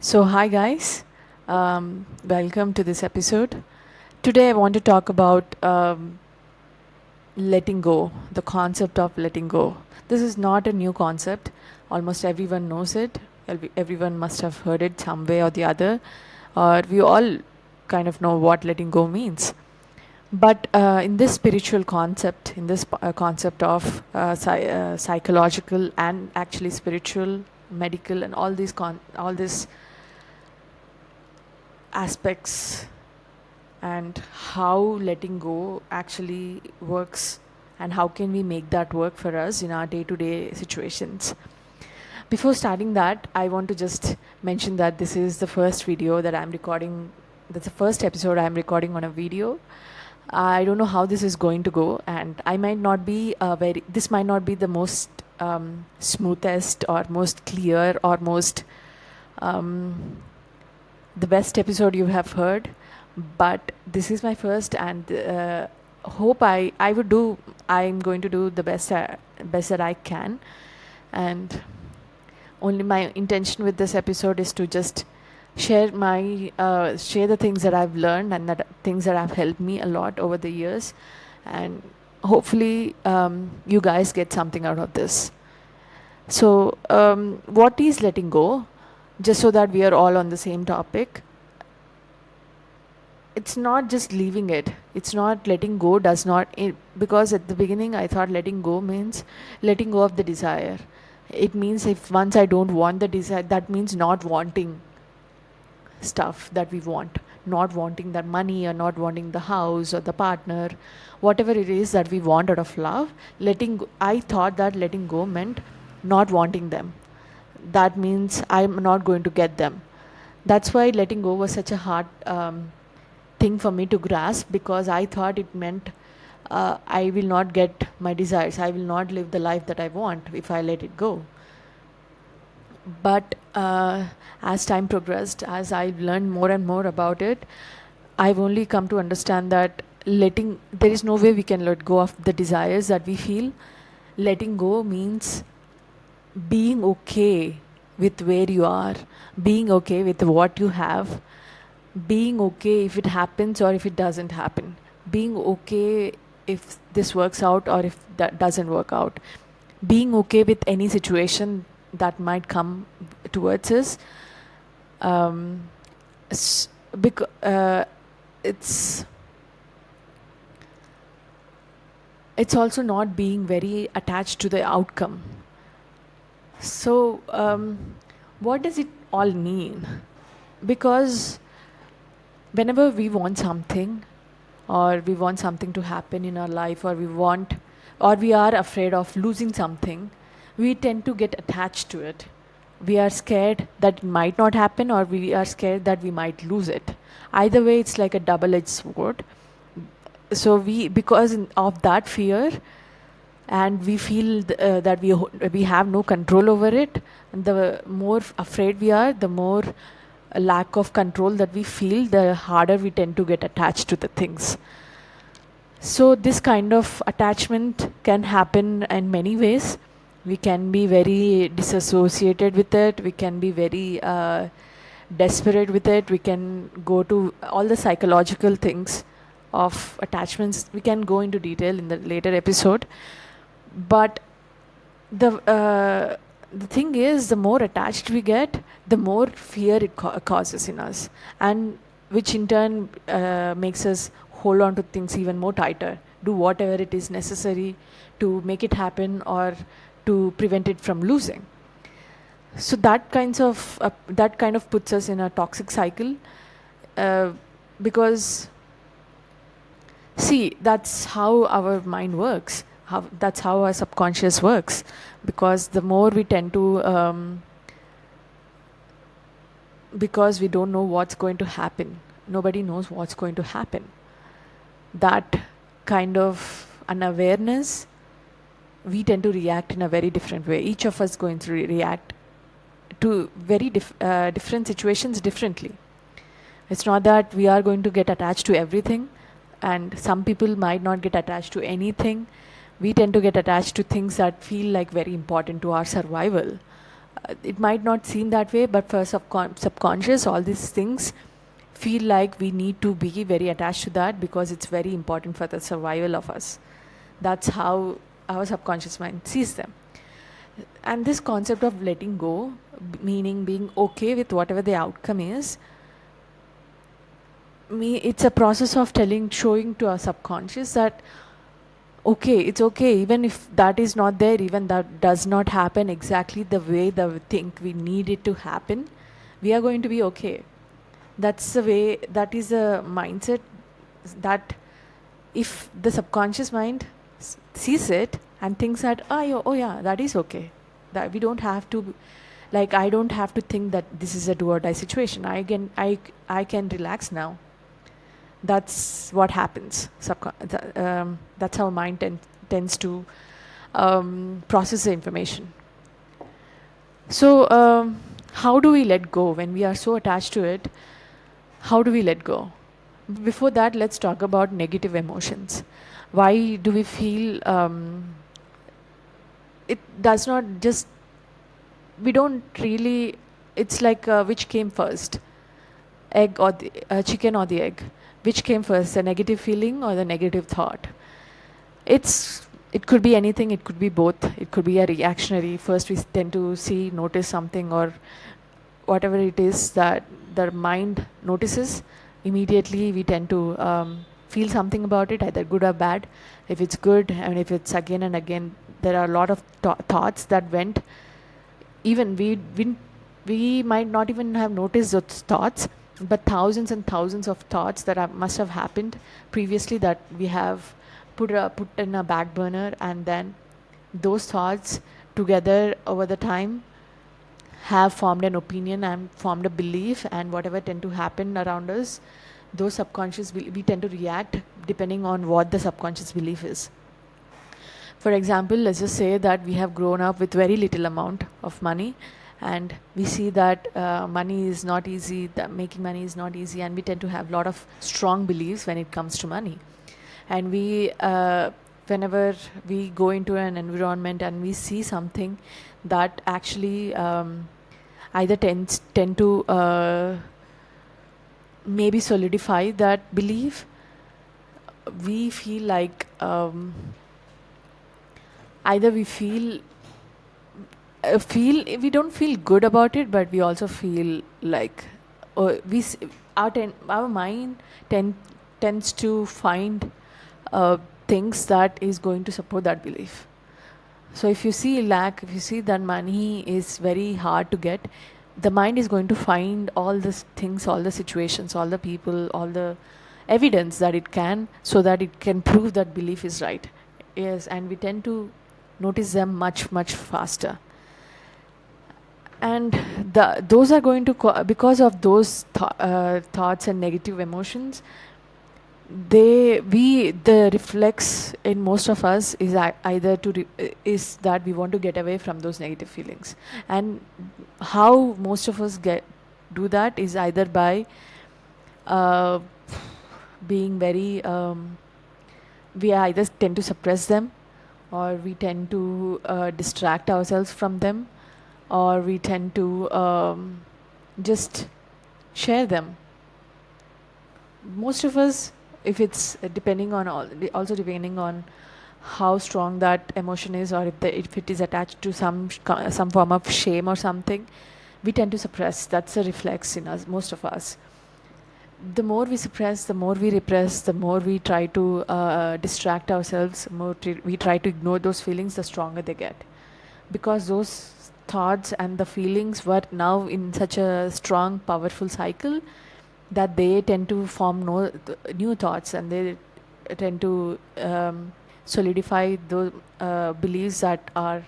So, hi guys, welcome to this episode. Today, I want to talk about letting go, the concept of letting go. This is not a new concept, almost everyone knows it, everyone must have heard it some way or the other, or we all kind of know what letting go means. But in this spiritual concept, in this concept of psychological and actually spiritual, medical, and all these aspects and how letting go actually works and how can we make that work for us in our day-to-day situations. Before starting that, I want to just mention that this is the first video that I'm recording. That's the first episode I'm recording on a video. I don't know how this is going to go, and I might not be this might not be the most smoothest or most clear or most um, the best episode you have heard, but this is my first, and hope I would do. I'm going to do the best that I can, and only my intention with this episode is to just share the things that I've learned and that things that have helped me a lot over the years, and hopefully you guys get something out of this. So, what is letting go? Just so that we are all on the same topic, it's not just leaving it. It's not letting go, does not, because at the beginning I thought letting go means letting go of the desire. It means if once I don't want the desire, that means not wanting stuff that we want, not wanting that money or not wanting the house or the partner, whatever it is that we want out of love. Letting go, I thought that letting go meant not wanting them. That means I'm not going to get them. That's why letting go was such a hard thing for me to grasp, because I thought it meant I will not get my desires. I will not live the life that I want if I let it go. But as time progressed, as I've learned more and more about it, I've only come to understand that there is no way we can let go of the desires that we feel. Letting go means being okay with where you are, being okay with what you have, being okay if it happens or if it doesn't happen, being okay if this works out or if that doesn't work out, being okay with any situation that might come towards us. Um, s- it's it's also not being very attached to the outcome. So, what does it all mean? Because whenever we want something, or we want something to happen in our life, or we are afraid of losing something, we tend to get attached to it. We are scared that it might not happen, or we are scared that we might lose it. Either way, it's like a double-edged sword. So because of that fear, and we feel that we have no control over it, and the more afraid we are, the more a lack of control that we feel, the harder we tend to get attached to the things. So, this kind of attachment can happen in many ways. We can be very disassociated with it, we can be very desperate with it, we can go to all the psychological things of attachments. We can go into detail in the later episode. But the thing is, the more attached we get, the more fear it causes in us, and which in turn makes us hold on to things even more tighter, do whatever it is necessary to make it happen or to prevent it from losing. So that kind of puts us in a toxic cycle, uh, because see, that's how our mind works. That's how our subconscious works. Because the more we tend to, because we don't know what's going to happen. Nobody knows what's going to happen. That kind of unawareness, we tend to react in a very different way. Each of us going to react to very different situations differently. It's not that we are going to get attached to everything, and some people might not get attached to anything. We tend to get attached to things that feel like very important to our survival. It might not seem that way, but for subconscious, all these things feel like we need to be very attached to that because it's very important for the survival of us. That's how our subconscious mind sees them. And this concept of letting go, meaning being okay with whatever the outcome is, it's a process of showing to our subconscious that okay, it's okay, even if that is not there, even that does not happen exactly the way that we think we need it to happen, we are going to be okay. That's the way, that is a mindset that if the subconscious mind sees it and thinks that, oh yeah, that is okay. That we don't have to, like, I don't have to think that this is a do or die situation. I can relax now. That's what happens. That's how mind tends to process the information. So, how do we let go when we are so attached to it? How do we let go? Before that, let's talk about negative emotions. Why do we feel it does not just, we don't really, it's like which came first, egg or the chicken or the egg? Which came first, the negative feeling or the negative thought? It could be anything, it could be both. It could be a reactionary. First we tend to notice something, or whatever it is that the mind notices, immediately we tend to feel something about it, either good or bad. If it's good, and if it's again and again, there are a lot of thoughts that went, even we might not even have noticed those thoughts, but thousands and thousands of thoughts that must have happened previously that we have put in a back burner, and then those thoughts together over the time have formed an opinion and formed a belief, and whatever tend to happen around us, those subconscious we tend to react depending on what the subconscious belief is. For example, let's just say that we have grown up with very little amount of money, and we see that money is not easy, that making money is not easy, and we tend to have a lot of strong beliefs when it comes to money. And we whenever we go into an environment and we see something that actually either tend to maybe solidify that belief, we feel like either we feel we don't feel good about it, but we also feel like our mind tends to find things that is going to support that belief. So if you see lack, if you see that money is very hard to get, the mind is going to find all these things, all the situations, all the people, all the evidence that it can, so that it can prove that belief is right. Yes, and we tend to notice them much faster. And those are going to because of those thoughts and negative emotions, the reflex in most of us is either is that we want to get away from those negative feelings. And how most of us do that is either by uh, being very we either tend to suppress them, or we tend to distract ourselves from them, or we tend to just share them. Most of us, if it's also depending on how strong that emotion is, or if it is attached to some form of shame or something, we tend to suppress. That's a reflex in us, most of us. The more we suppress, the more we repress, the more we try to distract ourselves, we try to ignore those feelings, the stronger they get. Because those thoughts and the feelings were now in such a strong, powerful cycle that they tend to form new thoughts, and they tend to solidify those beliefs that are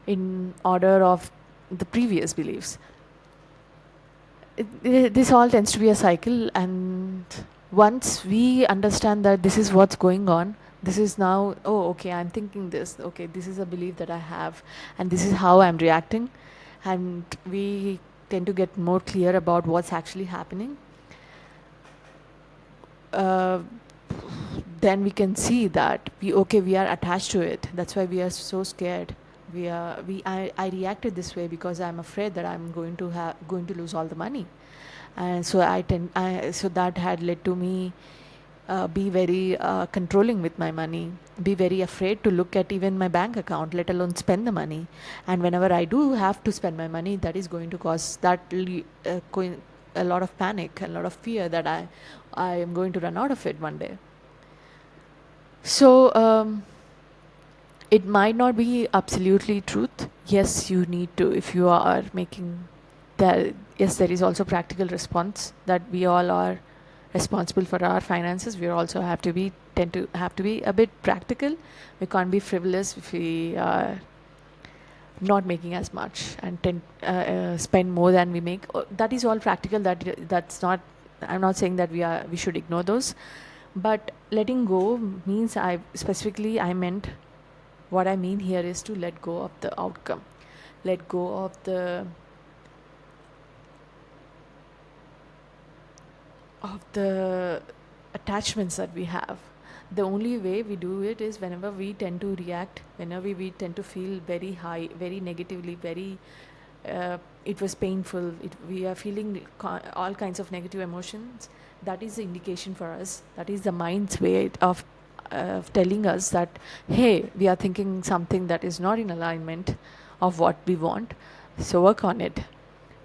in order of the previous beliefs. This all tends to be a cycle, and once we understand that this is what's going on, this is now, oh okay, I'm thinking this, okay, this is a belief that I have, and this is how I'm reacting, and we tend to get more clear about what's actually happening. uh, then we can see that we are attached to it. That's why we are so scared. I reacted this way because I'm afraid that I'm going to lose all the money. And so so that had led to me be very controlling with my money, be very afraid to look at even my bank account, let alone spend the money. And whenever I do have to spend my money, that is going to cause a lot of panic, a lot of fear that I am going to run out of it one day. So it might not be absolutely truth. Yes, you need to, if you are making that, yes, there is also practical response that we all are responsible for our finances. We also tend to have to be a bit practical. We can't be frivolous if we are not making as much and spend more than we make. That is all practical. That's not. I'm not saying that we should ignore those, but letting go means I meant, what I mean here is to let go of the outcome, let go of the attachments that we have. The only way we do it is whenever we tend to react, whenever we tend to feel very high, very negatively, very it was painful, we are feeling all kinds of negative emotions. That is the indication for us. That is the mind's way of telling us that, hey, we are thinking something that is not in alignment of what we want. So work on it.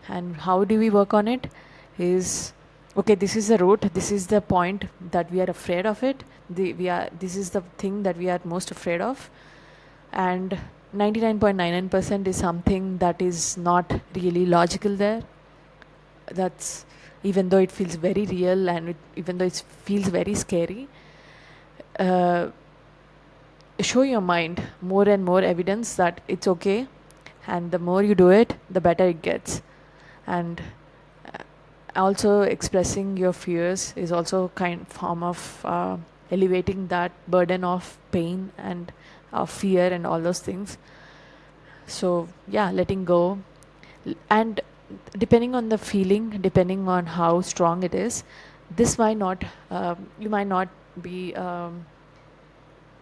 And how do we work on it? Is, okay, this is the root, this is the point that we are afraid of it. This is the thing that we are most afraid of. And 99.99% is something that is not really logical there. That's, even though it feels very real and even though it feels very scary, uh, show your mind more and more evidence that it's okay. And the more you do it, the better it gets. And also expressing your fears is also kind form of elevating that burden of pain and of fear and all those things. So yeah, letting go. And depending on the feeling, depending on how strong it is, this might not you might not be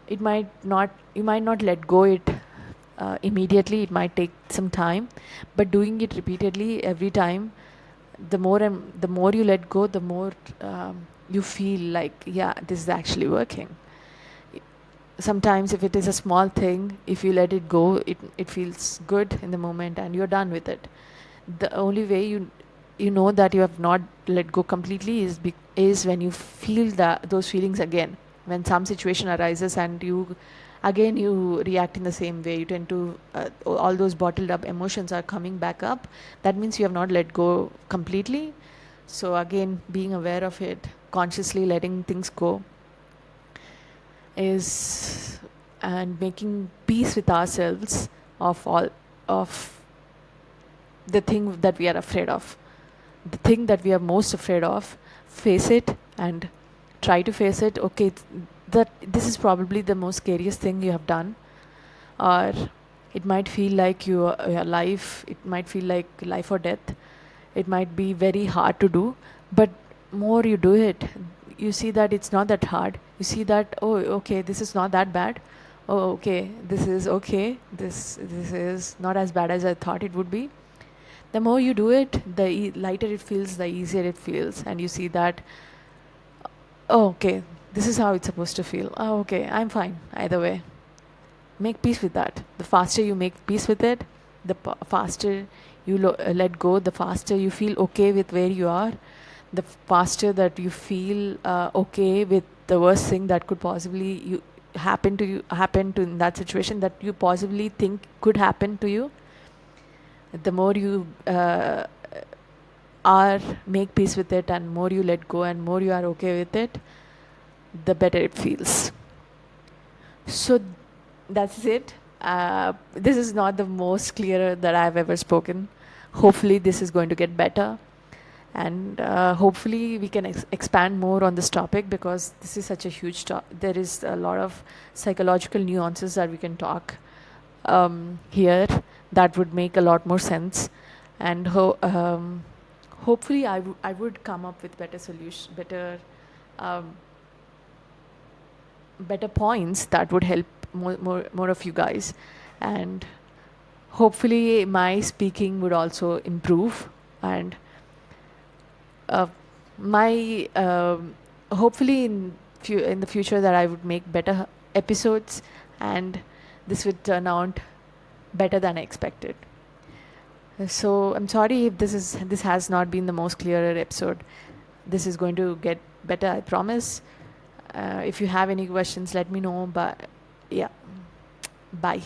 it might not you might not let go it immediately. It might take some time, but doing it repeatedly every time, the more you let go, the more you feel like, yeah, this is actually working. Sometimes if it is a small thing, if you let it go, it feels good in the moment and you're done with it. The only way you know that you have not let go completely is when you feel those feelings again. When some situation arises and you react in the same way, you tend to all those bottled up emotions are coming back up. That means you have not let go completely. So again, being aware of it, consciously letting things go, is and making peace with ourselves of the thing that we are afraid of, the thing that we are most afraid of. Face it and try to face it. Okay, that this is probably the most scariest thing you have done, or it might feel like your life, it might feel like life or death. It might be very hard to do, but more you do it, you see that it's not that hard. You see that, oh, okay, this is not that bad. Oh, okay, this is okay. This is not as bad as I thought it would be. The more you do it, the lighter it feels, the easier it feels, and you see that, oh, okay, this is how it's supposed to feel. Oh, okay, I'm fine either way. Make peace with that. The faster you make peace with it, the faster you let go, the faster you feel okay with where you are, the faster that you feel okay with the worst thing that could possibly happen to in that situation, that you possibly think could happen to you. The more you are make peace with it, and more you let go and more you are okay with it, the better it feels. So that's it. This is not the most clearer that I've ever spoken. Hopefully this is going to get better, and hopefully we can expand more on this topic, because this is such a huge topic. There is a lot of psychological nuances that we can talk here that would make a lot more sense. And hopefully I would come up with um, better points that would help more of you guys. And hopefully my speaking would also improve, and uh, my hopefully in the future that I would make better episodes, and this would turn out better than I expected. So I'm sorry if this has not been the most clearer episode. This is going to get better, I promise. If you have any questions, let me know. But yeah, bye.